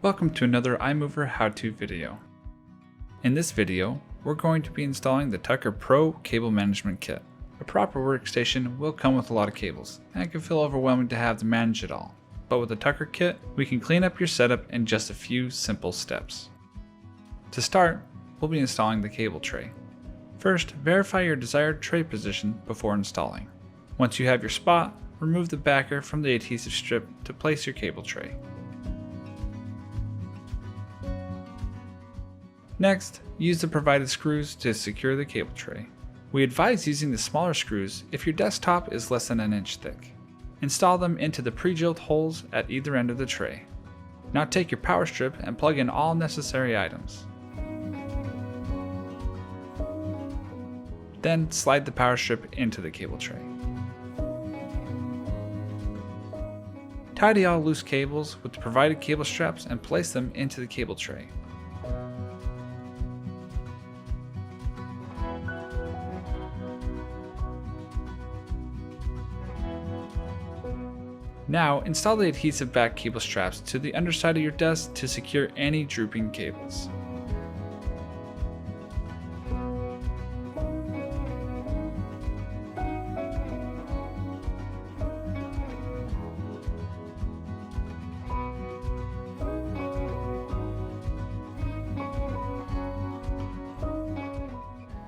Welcome to another iMovR how-to video. In this video, we're going to be installing the Tucker Pro Cable Management Kit. A proper workstation will come with a lot of cables, and it can feel overwhelming to have to manage it all. But with the Tucker Kit, we can clean up your setup in just a few simple steps. To start, we'll be installing the cable tray. First, verify your desired tray position before installing. Once you have your spot, remove the backer from the adhesive strip to place your cable tray. Next, use the provided screws to secure the cable tray. We advise using the smaller screws if your desktop is less than an inch thick. Install them into the pre-drilled holes at either end of the tray. Now take your power strip and plug in all necessary items. Then slide the power strip into the cable tray. Tidy all loose cables with the provided cable straps and place them into the cable tray. Now install the adhesive back cable straps to the underside of your desk to secure any drooping cables.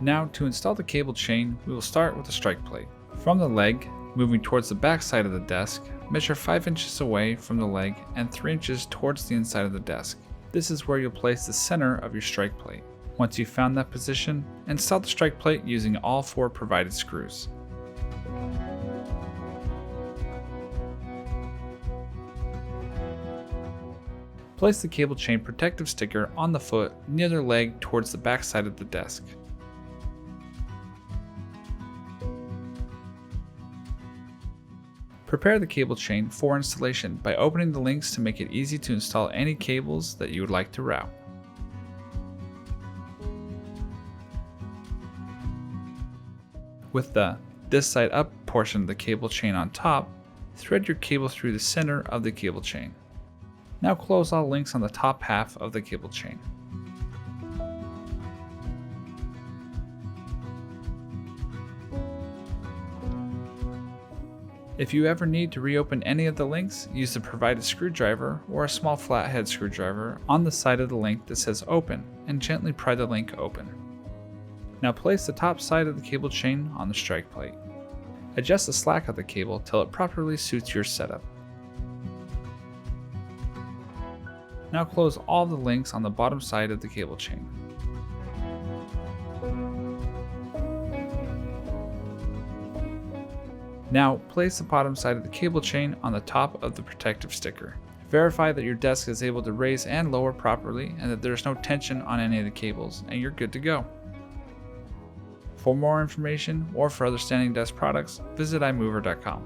Now to install the cable chain, we will start with the strike plate. From the leg, moving towards the back side of the desk, measure 5 inches away from the leg and 3 inches towards the inside of the desk. This is where you'll place the center of your strike plate. Once you've found that position, install the strike plate using all 4 provided screws. Place the cable chain protective sticker on the foot near the leg towards the back side of the desk. Prepare the cable chain for installation by opening the links to make it easy to install any cables that you would like to route. With the "this side up" portion of the cable chain on top, thread your cable through the center of the cable chain. Now close all links on the top half of the cable chain. If you ever need to reopen any of the links, use the provided screwdriver or a small flathead screwdriver on the side of the link that says "open" and gently pry the link open. Now place the top side of the cable chain on the strike plate. Adjust the slack of the cable till it properly suits your setup. Now close all the links on the bottom side of the cable chain. Now, place the bottom side of the cable chain on the top of the protective sticker. Verify that your desk is able to raise and lower properly and that there is no tension on any of the cables, and you're good to go. For more information or for other standing desk products, visit iMovR.com.